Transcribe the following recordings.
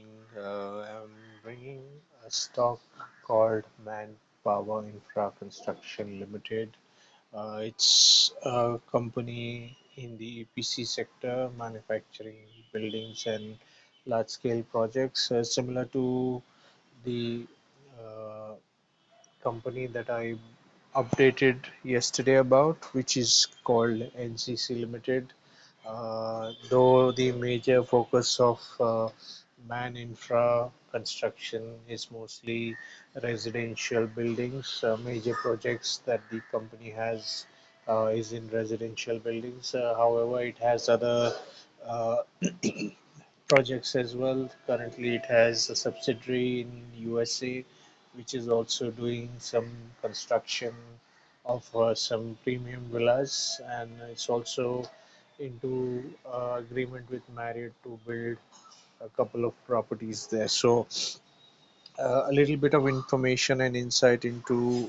morning. I'm bringing a stock called ManInfra Construction Limited. It's a company in the EPC sector, manufacturing buildings and large-scale projects, similar to the uh, company that I updated yesterday about, which is called NCC Limited. Though the major focus of Man Infra Construction is mostly residential buildings, major projects that the company has is in residential buildings. However, it has other uh, projects as well. Currently, it has a subsidiary in USA, which is also doing some construction of some premium villas, and it's also into agreement with Marriott to build a couple of properties there. So a little bit of information and insight into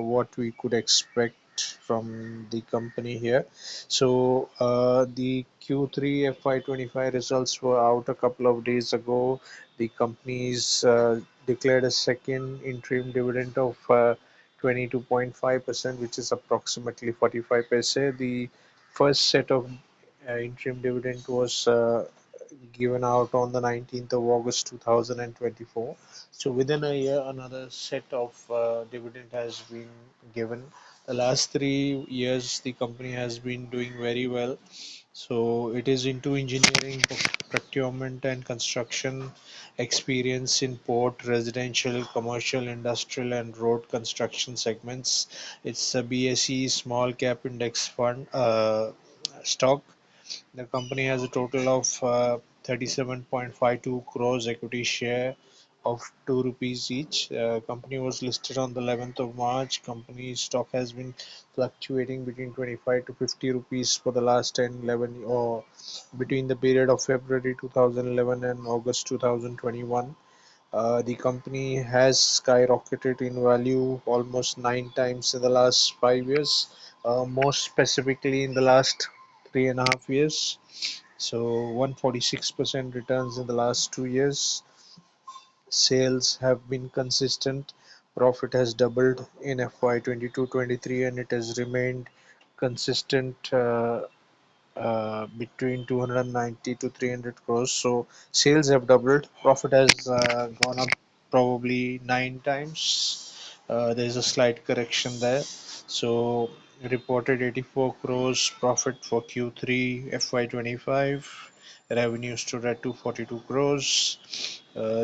what we could expect from the company here. So the Q3 FY25 results were out a couple of days ago. The company's declared a second interim dividend of 22.5%, which is approximately 45 paise. The first set of interim dividend was given out on the 19th of August 2024. So within a year, another set of dividend has been given. The last 3 years, the company has been doing very well. So it is into engineering, procurement, and construction, experience in port, residential, commercial, industrial, and road construction segments. It's a BSE small cap index fund stock. The company has a total of 37.52 crores equity share of 2 rupees each. Company was listed on the 11th of March. Company stock has been fluctuating between 25 to 50 rupees for the last 10, 11, or between the period of February 2011 and August 2021. The company has skyrocketed in value almost 9 times in the last 5 years, more specifically in the last 3.5 years. So 146% returns in the last 2 years. Sales have been consistent. Profit has doubled in FY 22-23 and it has remained consistent between 290 to 300 crores. So sales have doubled. Profit has gone up probably 9 times. There's a slight correction there. So reported 84 crores profit for Q3 FY25. Revenue stood at 242 crores.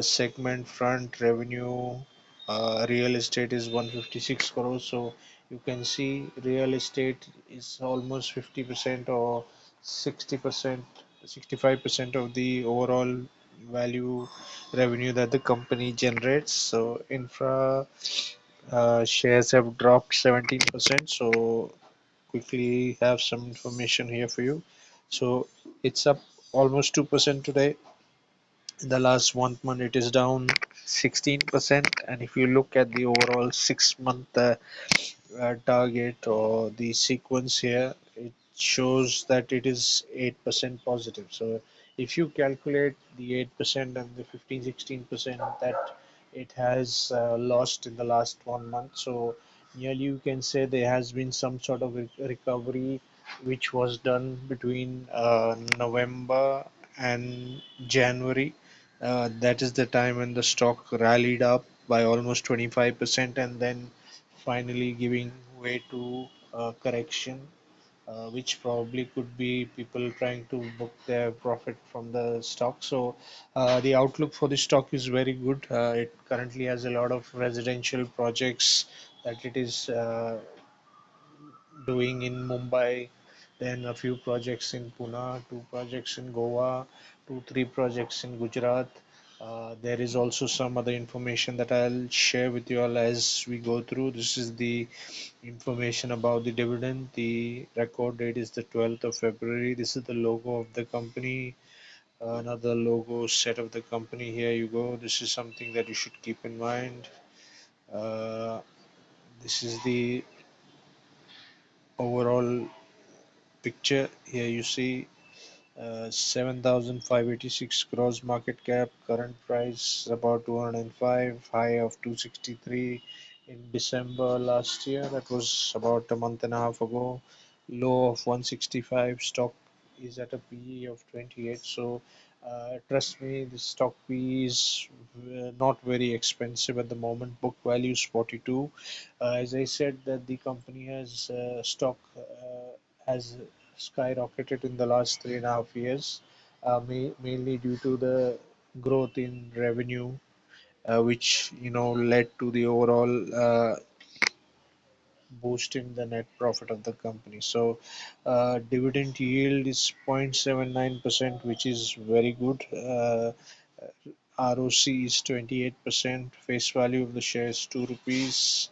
Segment front revenue, real estate is 156 crores. So you can see real estate is almost 50% or 60%, 65% of the overall value revenue that the company generates. So infra shares have dropped 17%. So quickly have some information here for you. So it's up almost 2% today. In the last 1 month, it is down 16%. And if you look at the overall 6 month target or the sequence here, it shows that it is 8% positive. So if you calculate the 8% and the 15-16% that it has lost in the last 1 month, so nearly you can say there has been some sort of recovery which was done between November and January. That is the time when the stock rallied up by almost 25% and then finally giving way to correction, which probably could be people trying to book their profit from the stock. So the outlook for the stock is very good. It currently has a lot of residential projects that it is doing in Mumbai, then a few projects in Pune, two projects in Goa, two, three projects in Gujarat. There is also some other information that I'll share with you all as we go through. This is the information about the dividend. The record date is the 12th of February. This is the logo of the company. Another logo set of the company. Here you go. This is something that you should keep in mind. Uh, this is the overall picture. Here you see 7,586 gross market cap, current price about 205, high of 263 in December last year. That was about a month and a half ago. Low of 165. Stock is at a PE of 28. So, trust me, the stock PE is not very expensive at the moment. Book value is 42. As I said, that the company has stock has skyrocketed in the last 3.5 years, mainly due to the growth in revenue, which led to the overall boost in the net profit of the company. So, dividend yield is 0.79%, which is very good. ROC is 28%. Face value of the share is 2 rupees.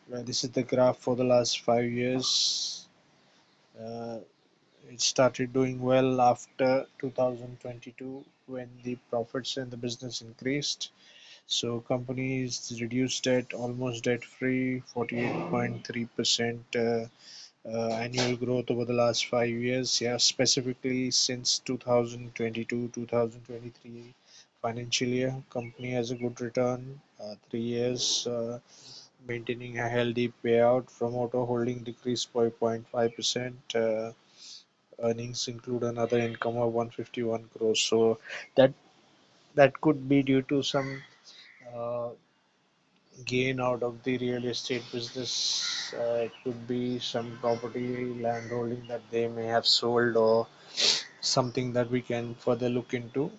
This is the graph for the last 5 years. Uh, It started doing well after 2022 when the profits in the business increased. So companies reduced debt, almost debt free, 48.3% annual growth over the last 5 years. Yeah, specifically since 2022 2023 financial year, company has a good return. 3 years. Maintaining a healthy payout. Promoter holding decreased by 0.5%. Earnings include another income of 151 crores. So that that could be due to some uh, gain out of the real estate business. It could be some property land holding that they may have sold, or something that we can further look into.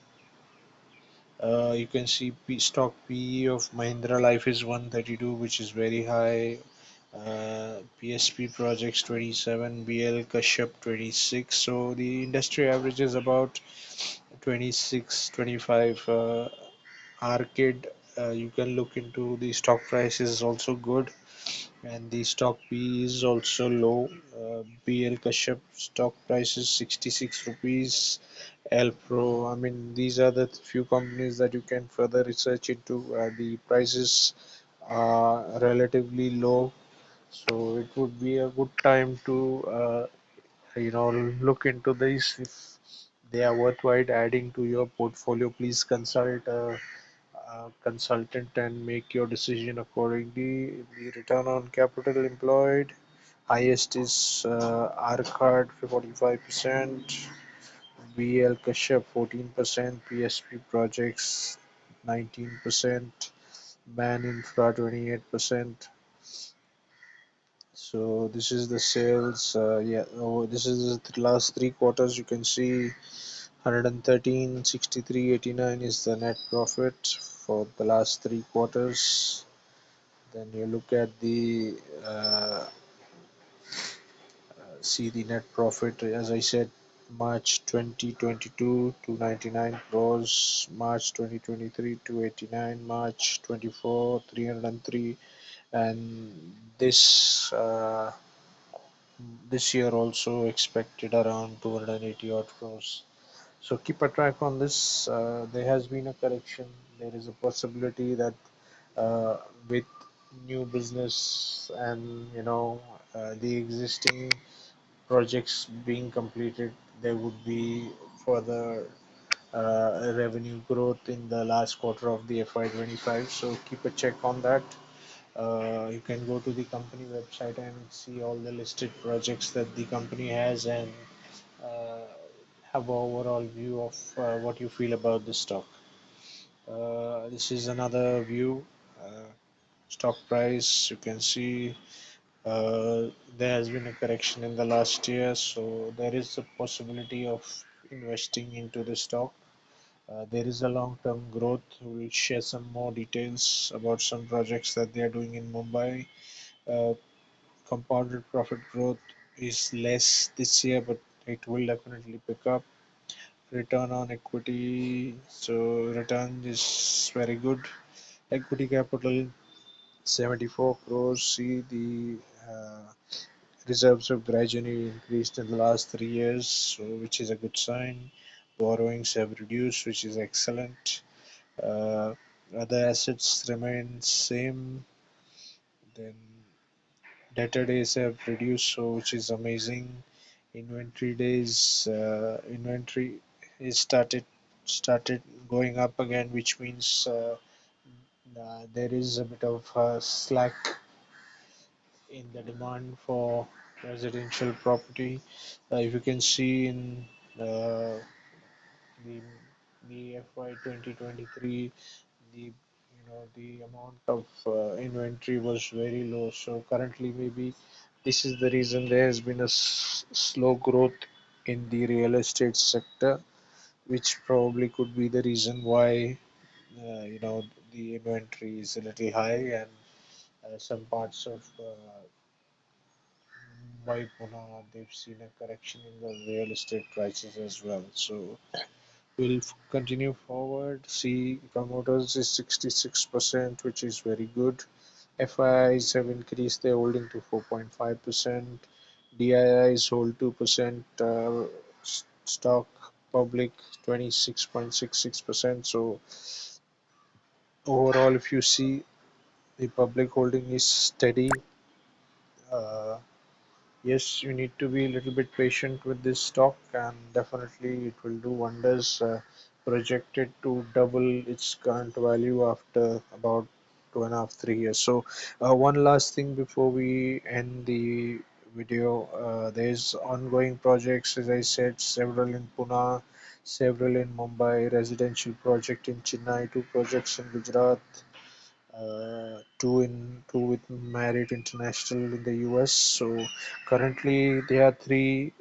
You can see stock PE of Mahindra Life is 132, which is very high. PSP Projects 27, BL Kashyap 26. So the industry average is about 26, 25. Arcade, you can look into the stock price is also good, and the stock P is also low. BL Kashyap stock price is 66 rupees. L Pro, I mean, these are the few companies that you can further research into. The prices are relatively low, so it would be a good time to look into these. If they are worthwhile adding to your portfolio, please consult a consultant and make your decision accordingly. The return on capital employed highest is R-Card 45%, BL Kashyap 14%, PSP Projects 19%, ManInfra 28%. So this is the sales. Yeah, this is the last 3 quarters. You can see 113, 63, 89 is the net profit for the last 3 quarters. Then you look at the see the net profit. As I said, March 2022 299 crores, March 2023 289, March 24 303, and this year also expected around 280 odd crores. So keep a track on this. There has been a correction. There is a possibility that uh, with new business and the existing projects being completed, there would be further revenue growth in the last quarter of the FY25. So keep a check on that. You can go to the company website and see all the listed projects that the company has, and uh, have an overall view of what you feel about the stock. This is another view. Uh, Stock price, you can see there has been a correction in the last year, so there is a possibility of investing into the stock. There is a long-term growth. We'll share some more details about some projects that they are doing in Mumbai. Uh, Compounded profit growth is less this year, but it will definitely pick up. Return on equity, so return is very good. Equity capital 74 crores. See, the reserves have gradually increased in the last 3 years, so which is a good sign. Borrowings have reduced, which is excellent. Uh, Other assets remain same. Then debtor days have reduced, so which is amazing. inventory days, inventory is started going up again, which means there is a bit of slack in the demand for residential property. If you can see in uh, the the FY 2023, the amount of inventory was very low. So currently, maybe this is the reason there has been a slow growth in the real estate sector, which probably could be the reason why the inventory is a little high, and some parts of Mumbai, Pune, they've seen a correction in the real estate prices as well. So we'll continue forward. See, promoters is 66%, which is very good. FIIs have increased their holding to 4.5%. DIIs hold 2%. Stock public 26.66%. So overall, if you see, the public holding is steady. Uh, Yes, you need to be a little bit patient with this stock, and definitely it will do wonders. Projected to double its current value after about 2.5, 3 years. So, one last thing before we end the video, there's ongoing projects, as I said, several in Pune, several in Mumbai, residential project in Chennai, two projects in Gujarat, two with Marriott International in the US. So currently there are three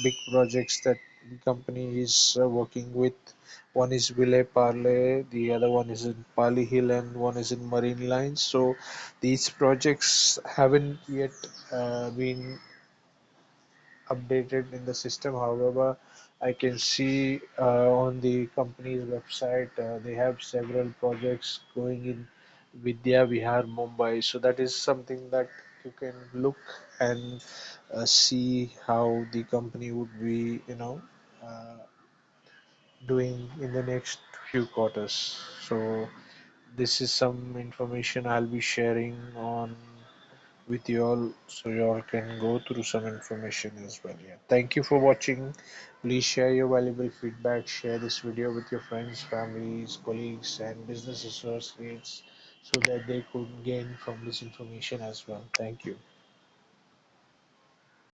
big projects that the company is working with. One is Ville Parle, the other one is in Pali Hill, and one is in Marine Lines. So these projects haven't yet been updated in the system. However, I can see on the company's website they have several projects going in Vidya Vihar, Mumbai. So that is something that you can look and see how the company would be, uh, doing in the next few quarters. So this is some information I'll be sharing on with you all, so you all can go through some information as well. Yeah, thank you for watching. Please share your valuable feedback, share this video with your friends, families, colleagues, and business associates, so that they could gain from this information as well. Thank you.